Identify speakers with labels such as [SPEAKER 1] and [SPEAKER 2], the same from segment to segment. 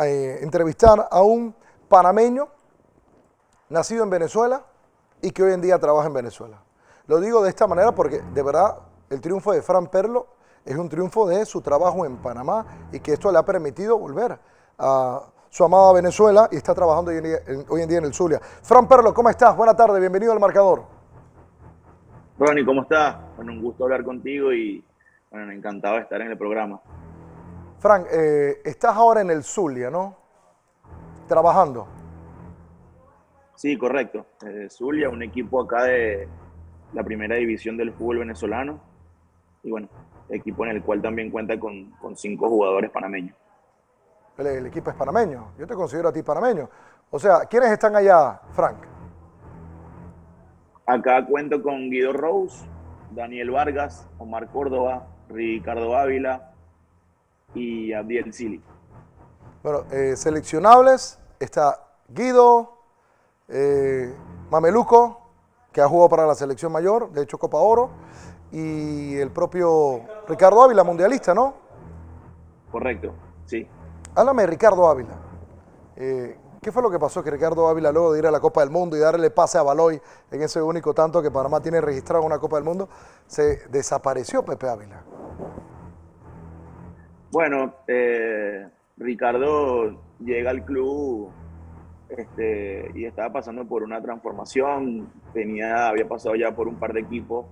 [SPEAKER 1] entrevistar a un panameño nacido en Venezuela y que hoy en día trabaja en Venezuela. Lo digo de esta manera porque de verdad el triunfo de Fran Perlo es un triunfo de su trabajo en Panamá y que esto le ha permitido volver a su amada Venezuela y está trabajando hoy en día en el Zulia. Fran Perlo, ¿cómo estás? Buenas tardes, bienvenido al Marcador.
[SPEAKER 2] Ronnie, ¿cómo estás? Bueno, un gusto hablar contigo y bueno, encantado de estar en el programa.
[SPEAKER 1] Fran, estás ahora en el Zulia, ¿no? Trabajando.
[SPEAKER 2] Sí, correcto. Zulia, un equipo acá de la primera división del fútbol venezolano y bueno, equipo en el cual también cuenta con 5 jugadores panameños.
[SPEAKER 1] El equipo es panameño. Yo te considero a ti panameño. O sea, ¿quiénes están allá, Frank?
[SPEAKER 2] Acá cuento con Guido Rose, Daniel Vargas, Omar Córdoba, Ricardo Ávila y Abdiel Sili.
[SPEAKER 1] Bueno, seleccionables está Guido, eh, Mameluco, que ha jugado para la selección mayor, de hecho Copa Oro, y el propio Ricardo Ávila, mundialista, ¿no?
[SPEAKER 2] Correcto, sí.
[SPEAKER 1] Háblame de Ricardo Ávila. ¿Qué fue lo que pasó que Ricardo Ávila, luego de ir a la Copa del Mundo y darle pase a Baloy en ese único tanto que Panamá tiene registrado en una Copa del Mundo, se desapareció Pepe Ávila?
[SPEAKER 2] Bueno, Ricardo llega al club y estaba pasando por una transformación, había pasado ya por un par de equipos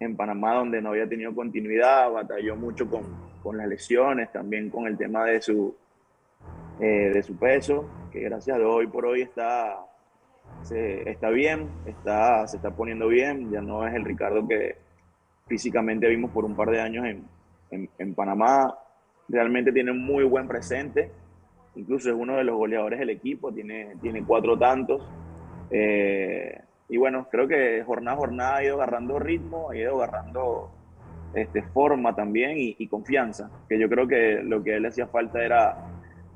[SPEAKER 2] en Panamá donde no había tenido continuidad, batalló mucho con las lesiones, también con el tema de su peso, que gracias a Dios hoy por hoy está bien, se está poniendo bien, ya no es el Ricardo que físicamente vimos por un par de años en Panamá, realmente tiene un muy buen presente, incluso es uno de los goleadores del equipo, tiene 4 tantos. Y bueno, creo que jornada a jornada ha ido agarrando ritmo, ha ido agarrando forma también y confianza, que yo creo que lo que a él le hacía falta era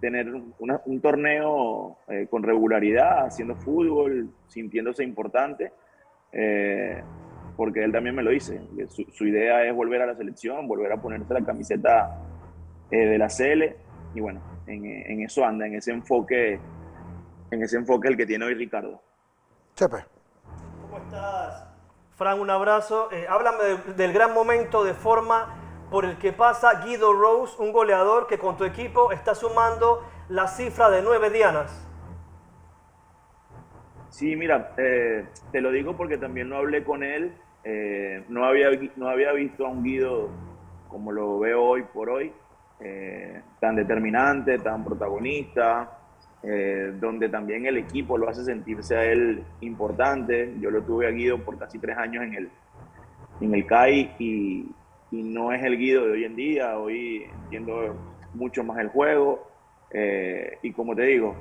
[SPEAKER 2] tener un torneo con regularidad, haciendo fútbol, sintiéndose importante, eh, porque él también me lo dice, que su idea es volver a la selección, volver a ponerse la camiseta de la CL, y bueno, en eso anda, en ese enfoque el que tiene hoy Ricardo.
[SPEAKER 1] Chepe.
[SPEAKER 3] ¿Cómo estás, Fran? Un abrazo. Háblame del gran momento de forma por el que pasa Guido Rose, un goleador que con tu equipo está sumando la cifra de 9 dianas.
[SPEAKER 2] Sí, mira, te lo digo porque también no hablé con él, no había visto a un Guido como lo veo hoy por hoy, tan determinante, tan protagonista, donde también el equipo lo hace sentirse a él importante. Yo lo tuve a Guido por casi 3 años en el CAI y no es el Guido de hoy en día. Hoy entiendo mucho más el juego y como te digo,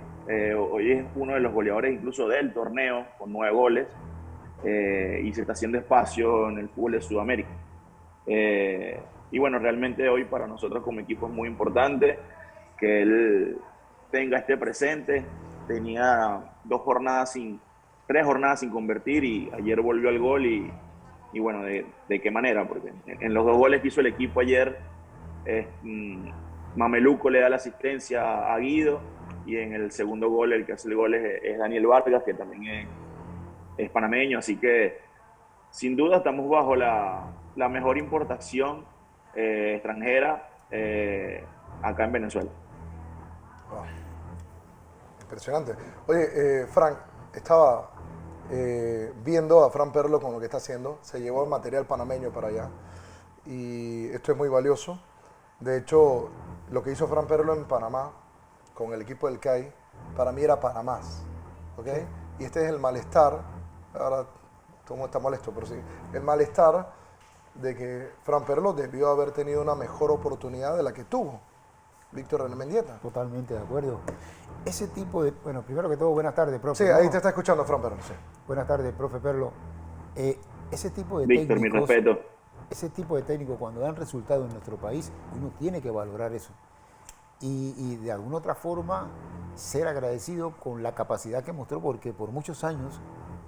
[SPEAKER 2] hoy es uno de los goleadores incluso del torneo con 9 goles y se está haciendo espacio en el fútbol de Sudamérica. Y bueno, realmente hoy para nosotros como equipo es muy importante que él tenga este presente. Tenía 3 jornadas sin convertir y ayer volvió al gol y bueno, ¿de qué manera? Porque en los 2 goles que hizo el equipo ayer, Mameluco le da la asistencia a Guido y en el segundo gol el que hace el gol es Daniel Vargas, que también es panameño, así que sin duda estamos bajo la mejor importación extranjera acá en Venezuela.
[SPEAKER 1] Wow, impresionante. Oye, Frank, estaba viendo a Fran Perlo con lo que está haciendo. Se llevó el material panameño para allá. Y esto es muy valioso. De hecho, lo que hizo Fran Perlo en Panamá con el equipo del CAI, para mí era Panamás. ¿Ok? Sí. Y este es el malestar. Ahora todo el mundo está molesto, pero sí. El malestar de que Fran Perlo debió haber tenido una mejor oportunidad de la que tuvo Víctor René Mendieta.
[SPEAKER 4] Totalmente de acuerdo. Ese tipo de... Bueno, primero que todo, buenas tardes, profe.
[SPEAKER 1] Sí, ahí te está escuchando Fran Perlo. Sí.
[SPEAKER 4] Buenas tardes, profe Perlo. Ese tipo de
[SPEAKER 2] Víctor, mi
[SPEAKER 4] técnicos...
[SPEAKER 2] respeto.
[SPEAKER 4] Ese tipo de técnicos, cuando dan resultados en nuestro país, uno tiene que valorar eso. Y de alguna otra forma, ser agradecido con la capacidad que mostró, porque por muchos años,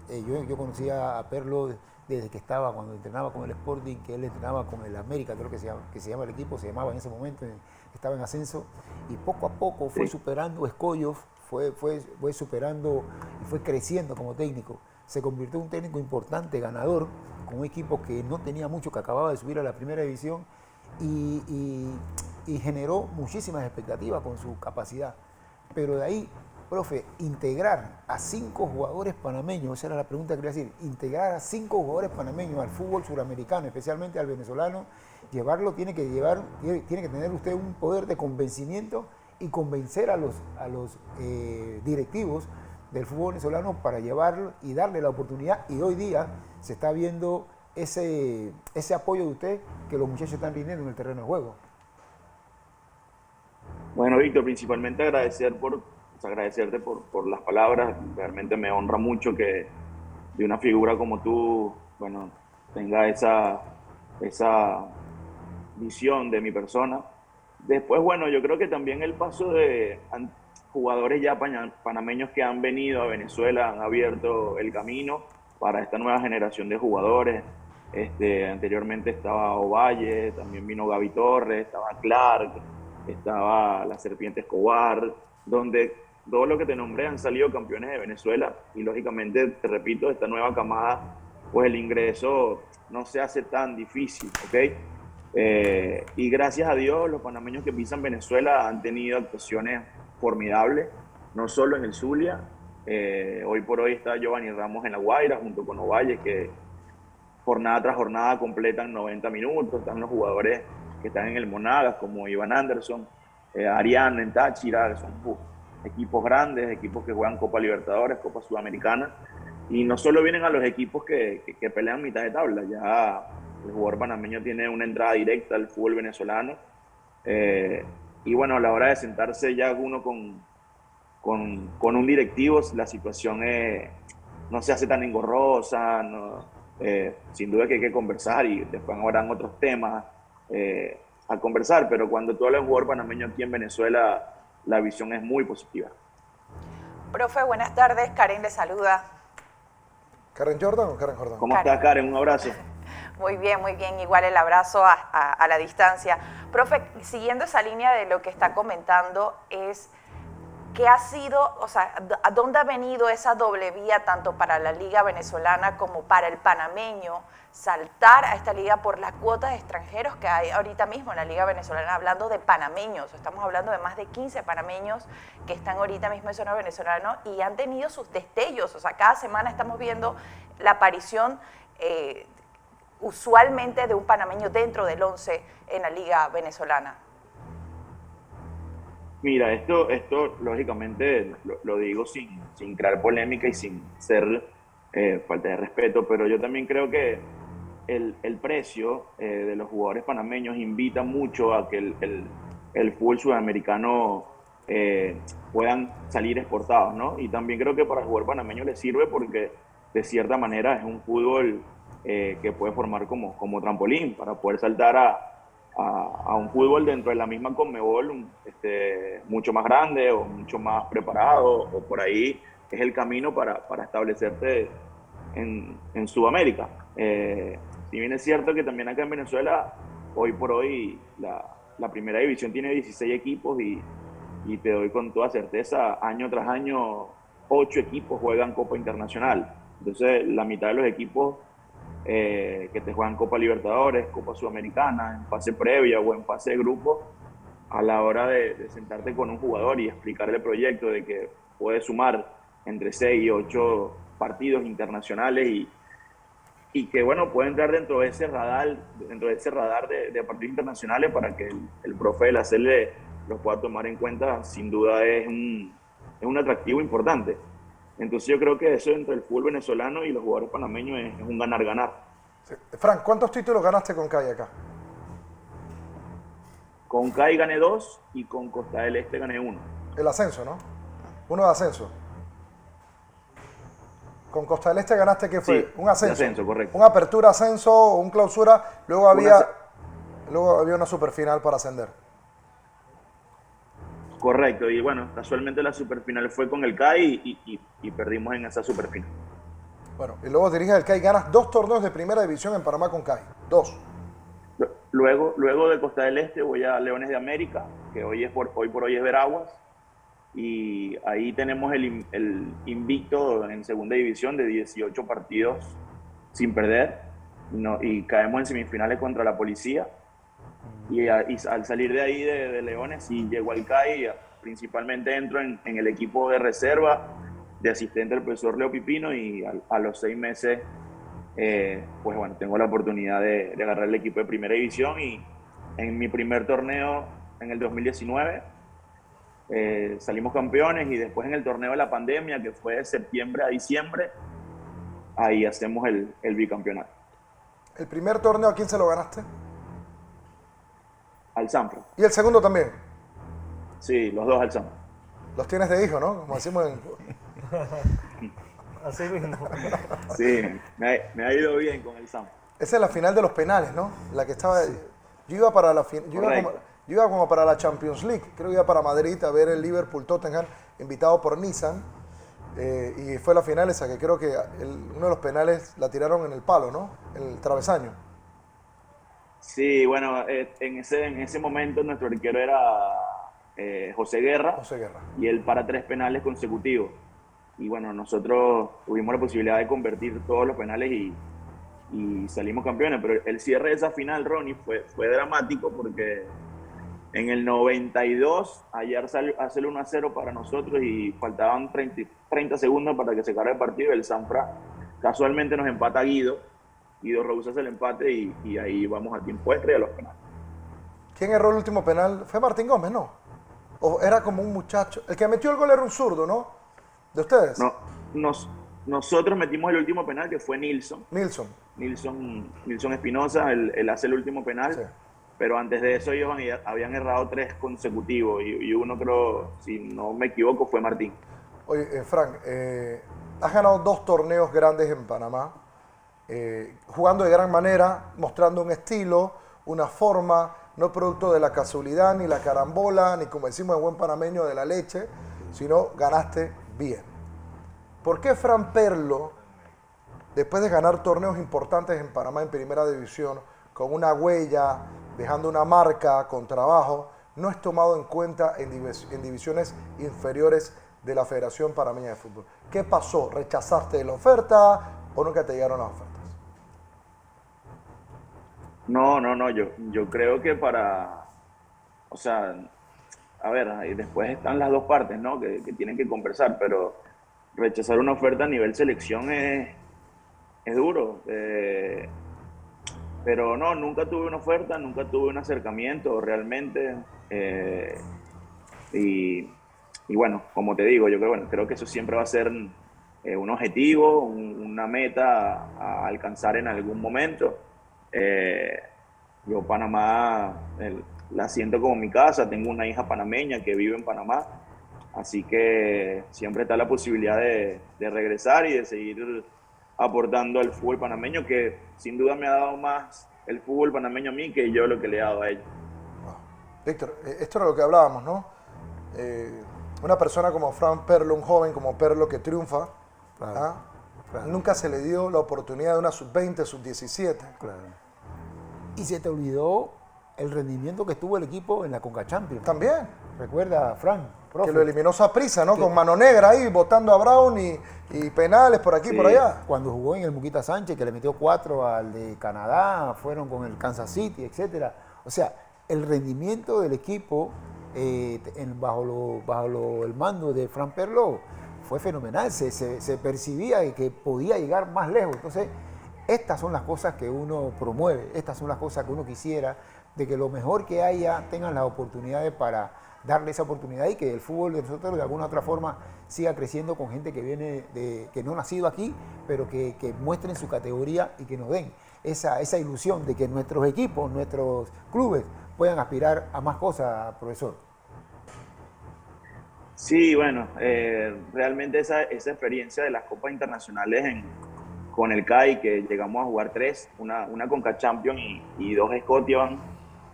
[SPEAKER 4] yo conocía a Perlo desde que estaba, cuando entrenaba con el Sporting, que él entrenaba con el América, creo que se llama el equipo, se llamaba en ese momento, estaba en ascenso, y poco a poco fue superando escollos, fue superando y fue creciendo como técnico. Se convirtió en un técnico importante, ganador, con un equipo que no tenía mucho, que acababa de subir a la primera división, y generó muchísimas expectativas con su capacidad. Pero de ahí, profe, integrar a 5 jugadores panameños, esa era la pregunta que quería decir, integrar a 5 jugadores panameños al fútbol suramericano, especialmente al venezolano, tiene que tener usted un poder de convencimiento y convencer a los directivos del fútbol venezolano para llevarlo y darle la oportunidad, y hoy día se está viendo ese apoyo de usted, que los muchachos están rindiendo en el terreno de juego.
[SPEAKER 2] Bueno, Víctor, principalmente agradecerte por las palabras. Realmente me honra mucho que de una figura como tú, bueno, tenga esa visión de mi persona. Después, bueno, yo creo que también el paso de jugadores ya panameños que han venido a Venezuela han abierto el camino para esta nueva generación de jugadores. Anteriormente estaba Ovalle, también vino Gaby Torres, estaba Clark, estaba la Serpiente Escobar, donde todo lo que te nombré han salido campeones de Venezuela, y lógicamente, te repito, esta nueva camada, pues el ingreso no se hace tan difícil, ¿ok? Y gracias a Dios, los panameños que pisan Venezuela han tenido actuaciones formidables, no solo en el Zulia. Hoy por hoy está Giovanni Ramos en La Guaira junto con Ovalle, que jornada tras jornada completan 90 minutos. Están los jugadores que están en el Monagas, como Iván Anderson, Arián en Táchira, que son equipos grandes, equipos que juegan Copa Libertadores, Copa Sudamericana, y no solo vienen a los equipos que pelean mitad de tabla. Ya el jugador panameño tiene una entrada directa al fútbol venezolano, y bueno, a la hora de sentarse ya uno con un directivo, la situación no se hace tan engorrosa, sin duda que hay que conversar, y después habrán otros temas a conversar, pero cuando tú hablas de un jugador panameño aquí en Venezuela, la visión es muy positiva.
[SPEAKER 5] Profe, buenas tardes, Karen le saluda.
[SPEAKER 1] ¿Karen Jordan o Karen Jordan?
[SPEAKER 2] ¿Cómo estás, Karen? Un abrazo.
[SPEAKER 5] Muy bien, igual el abrazo a la distancia. Profe, siguiendo esa línea de lo que está comentando, ¿qué ha sido, o sea, a dónde ha venido esa doble vía tanto para la liga venezolana como para el panameño, saltar a esta liga por las cuotas de extranjeros que hay ahorita mismo en la liga venezolana, hablando de panameños? Estamos hablando de más de 15 panameños que están ahorita mismo en zona venezolana y han tenido sus destellos. O sea, cada semana estamos viendo la aparición usualmente de un panameño dentro del 11 en la liga venezolana.
[SPEAKER 2] Mira, esto lógicamente lo digo sin crear polémica y sin ser falta de respeto, pero yo también creo que el precio de los jugadores panameños invita mucho a que el fútbol sudamericano puedan salir exportados, ¿no? Y también creo que para el jugador panameño le sirve porque de cierta manera es un fútbol que puede formar como trampolín para poder saltar a un fútbol dentro de la misma Conmebol, mucho más grande o mucho más preparado, o por ahí es el camino para establecerte en Sudamérica. Si bien es cierto que también acá en Venezuela, hoy por hoy, la primera división tiene 16 equipos y te doy con toda certeza, año tras año, 8 equipos juegan Copa Internacional. Entonces, la mitad de los equipos que te juegan Copa Libertadores, Copa Sudamericana, en fase previa o en fase de grupo, a la hora de sentarte con un jugador y explicarle el proyecto de que puede sumar entre 6 y 8 partidos internacionales y que, bueno, puede entrar dentro de ese radar de partidos internacionales para que el profe de la CL los pueda tomar en cuenta, sin duda es un atractivo importante. Entonces yo creo que eso entre el fútbol venezolano y los jugadores panameños es un ganar-ganar.
[SPEAKER 1] Sí. Frank, ¿cuántos títulos ganaste con CAI acá?
[SPEAKER 2] Con CAI gané 2 y con Costa del Este gané 1.
[SPEAKER 1] El ascenso, ¿no? Uno de ascenso. Con Costa del Este ganaste, ¿qué fue?
[SPEAKER 2] Sí,
[SPEAKER 1] un ascenso.
[SPEAKER 2] ascenso, correcto.
[SPEAKER 1] Una apertura, ascenso, un clausura, luego había una superfinal para ascender.
[SPEAKER 2] Correcto, y bueno, casualmente la superfinal fue con el CAI y perdimos en esa superfinal.
[SPEAKER 1] Bueno, y luego diriges el CAI, ganas 2 torneos de primera división en Panamá con CAI. 2.
[SPEAKER 2] Luego de Costa del Este voy a Leones de América que hoy por hoy es Veraguas, y ahí tenemos el invicto en segunda división de 18 partidos sin perder, y caemos en semifinales contra la Policía, y al salir de ahí de Leones y llego al CAI, principalmente entro en el equipo de reserva de asistente del profesor Leo Pipino, y a los 6 meses pues bueno, tengo la oportunidad de agarrar el equipo de primera división, y en mi primer torneo en el 2019 salimos campeones, y después en el torneo de la pandemia, que fue de septiembre a diciembre, ahí hacemos el bicampeonato.
[SPEAKER 1] ¿El primer torneo a quién se lo ganaste?
[SPEAKER 2] Al Sanfra.
[SPEAKER 1] ¿Y el segundo también?
[SPEAKER 2] Sí, los dos al Sanfra.
[SPEAKER 1] Los tienes de hijo, ¿no? Como decimos en...
[SPEAKER 3] Así mismo.
[SPEAKER 2] Sí, me ha ido bien con el Sanfra.
[SPEAKER 1] Esa es la final de los penales, ¿no? La que estaba... Yo iba para la yo iba como para la Champions League. Creo que iba para Madrid a ver el Liverpool-Tottenham, invitado por Nissan. Y fue la final esa, que creo que uno de los penales la tiraron en el palo, ¿no? En el travesaño.
[SPEAKER 2] Sí, bueno, en ese momento nuestro arquero era José Guerra.
[SPEAKER 1] José Guerra.
[SPEAKER 2] Y él para 3 penales consecutivos. Y bueno, nosotros tuvimos la posibilidad de convertir todos los penales y salimos campeones. Pero el cierre de esa final, Ronnie, fue dramático, porque en el 92, ayer hace el 1-0 para nosotros y faltaban 30 segundos para que se acabara el partido. El Sanfra casualmente nos empata Guido Rous hace el empate, y ahí vamos a tiempo extra y a los penales.
[SPEAKER 1] ¿Quién erró el último penal? Fue Martín Gómez, ¿no? O era como un muchacho. El que metió el gol era un zurdo, ¿no? ¿De ustedes?
[SPEAKER 2] No, nosotros metimos el último penal, que fue Nilson Espinosa. Él hace el último penal. Sí. Pero antes de eso ellos habían errado 3 consecutivos, y uno, creo, si no me equivoco, fue Martín.
[SPEAKER 1] Oye, Frank, has ganado 2 torneos grandes en Panamá, jugando de gran manera, mostrando un estilo, una forma, no producto de la casualidad, ni la carambola, ni, como decimos en buen panameño, de la leche, sino ganaste bien. ¿Por qué Fran Perlo, después de ganar torneos importantes en Panamá en primera división, con una huella, dejando una marca, con trabajo, no es tomado en cuenta en divisiones inferiores de la Federación Panameña de Fútbol? ¿Qué pasó? ¿Rechazaste la oferta o nunca te llegaron las ofertas?
[SPEAKER 2] No, yo creo que o sea, a ver, y después están las dos partes, ¿no? Que tienen que conversar, pero rechazar una oferta a nivel selección es duro. Pero no, nunca tuve una oferta, nunca tuve un acercamiento realmente. Y bueno, como te digo, yo creo que eso siempre va a ser un objetivo, una meta a alcanzar en algún momento. Yo Panamá la siento como mi casa, tengo una hija panameña que vive en Panamá, así que siempre está la posibilidad de regresar y de seguir aportando al fútbol panameño, que sin duda me ha dado más el fútbol panameño a mí que yo lo que le he dado a ellos.
[SPEAKER 1] Víctor, esto era lo que hablábamos, ¿no? Una persona como Fran Perlo, un joven como Perlo que triunfa, claro. Nunca se le dio la oportunidad de una sub-20, sub-17.
[SPEAKER 4] Claro. Y se te olvidó el rendimiento que tuvo el equipo en la Conca Champions.
[SPEAKER 1] También.
[SPEAKER 4] Recuerda, Fran,
[SPEAKER 1] profe, que lo eliminó Saprissa, ¿no? Con mano negra ahí, botando a Brown y penales por aquí y por allá.
[SPEAKER 4] Cuando jugó en el Muquita Sánchez, que le metió 4 al de Canadá, fueron con el Kansas City, etc. O sea, el rendimiento del equipo bajo el mando de Fran Perlo fue fenomenal. Se percibía que podía llegar más lejos. Entonces, estas son las cosas que uno promueve, estas son las cosas que uno quisiera, de que lo mejor que haya tengan las oportunidades para darle esa oportunidad y que el fútbol de nosotros de alguna otra forma siga creciendo con gente que viene que no ha nacido aquí, pero que muestren su categoría y que nos den esa ilusión de que nuestros equipos, nuestros clubes puedan aspirar a más cosas, profesor.
[SPEAKER 2] Sí, bueno, realmente esa experiencia de las copas internacionales con el CAI, que llegamos a jugar 3, una Conca Champions y 2 Scotiabank,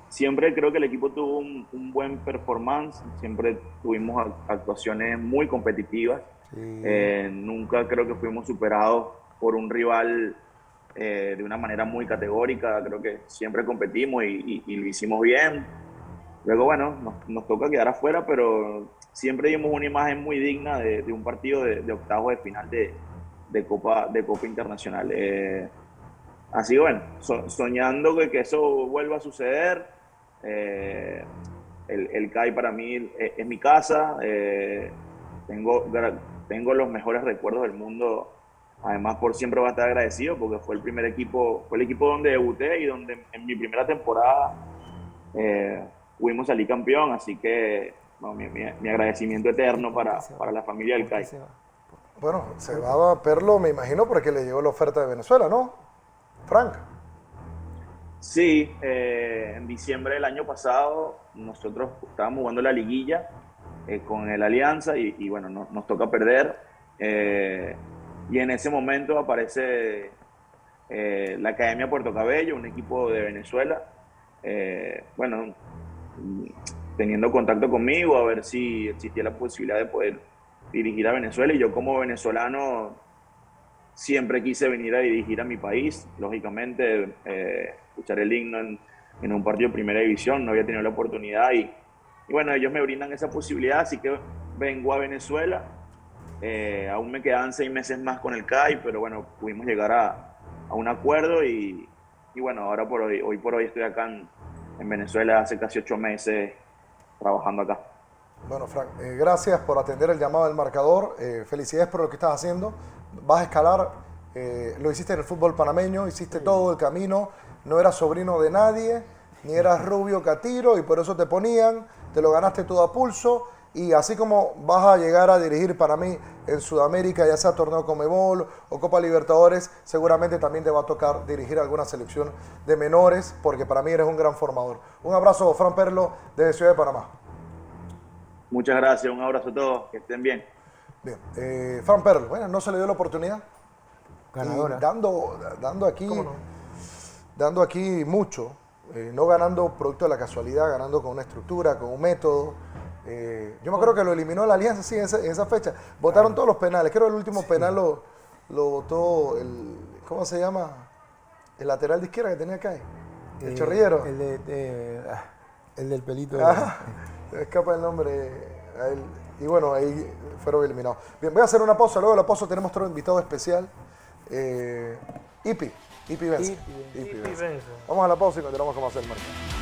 [SPEAKER 2] siempre creo que el equipo tuvo un buen performance, siempre tuvimos actuaciones muy competitivas. Sí. Nunca creo que fuimos superados por un rival de una manera muy categórica. Creo que siempre competimos y lo hicimos bien. Luego, bueno, nos toca quedar afuera, pero siempre dimos una imagen muy digna de un partido de octavos de final de Copa Internacional. Así que bueno, soñando que eso vuelva a suceder. eh, el CAI para mí es mi casa. Tengo los mejores recuerdos del mundo. Además, por siempre voy a estar agradecido porque fue el equipo donde debuté y donde en mi primera temporada pudimos salir campeón. Así que no, mi agradecimiento eterno para la familia del
[SPEAKER 4] ¿Por qué
[SPEAKER 2] CAI.
[SPEAKER 4] se va?
[SPEAKER 1] Bueno, se va a Perlo, me imagino, porque le llegó la oferta de Venezuela, ¿no? Frank.
[SPEAKER 2] Sí, en diciembre del año pasado nosotros estábamos jugando la liguilla con el Alianza y bueno, nos toca perder. Y en ese momento aparece la Academia Puerto Cabello, un equipo de Venezuela. Bueno, teniendo contacto conmigo a ver si existía la posibilidad de poder dirigir a Venezuela. Y yo como venezolano siempre quise venir a dirigir a mi país, lógicamente, escuchar el himno en un partido de primera división, no había tenido la oportunidad y bueno, ellos me brindan esa posibilidad, así que vengo a Venezuela. Aún me quedan 6 meses más con el CAI, pero bueno, pudimos llegar a un acuerdo y bueno, ahora hoy por hoy estoy acá en Venezuela hace casi 8 meses trabajando acá.
[SPEAKER 1] Bueno, Frank, gracias por atender el llamado del marcador. Felicidades por lo que estás haciendo. Vas a escalar, lo hiciste en el fútbol panameño, hiciste todo el camino, no eras sobrino de nadie, ni eras rubio catiro y por eso te ponían, te lo ganaste todo a pulso y así como vas a llegar a dirigir para mí en Sudamérica, ya sea torneo Conmebol o Copa Libertadores, seguramente también te va a tocar dirigir alguna selección de menores porque para mí eres un gran formador. Un abrazo, Fran Perlo, desde Ciudad de Panamá.
[SPEAKER 2] Muchas gracias, un abrazo a todos, que estén bien.
[SPEAKER 1] Bien, Fran Perlo, bueno, no se le dio la oportunidad.
[SPEAKER 4] Ganadora.
[SPEAKER 1] Y dando aquí mucho, no ganando producto de la casualidad, ganando con una estructura, con un método. Yo me acuerdo que lo eliminó la Alianza, sí, en esa fecha. Votaron todos los penales. Creo que el último penal lo votó ¿cómo se llama? El lateral de izquierda que tenía acá. El chorrillero.
[SPEAKER 4] El del pelito.
[SPEAKER 1] Me escapa el nombre a él. Y bueno, ahí fueron eliminados. Bien, voy a hacer una pausa. Luego de la pausa tenemos otro invitado especial. Ipi Vence.
[SPEAKER 3] Ipi Vence.
[SPEAKER 1] Vamos a la pausa y continuamos con más el mercado.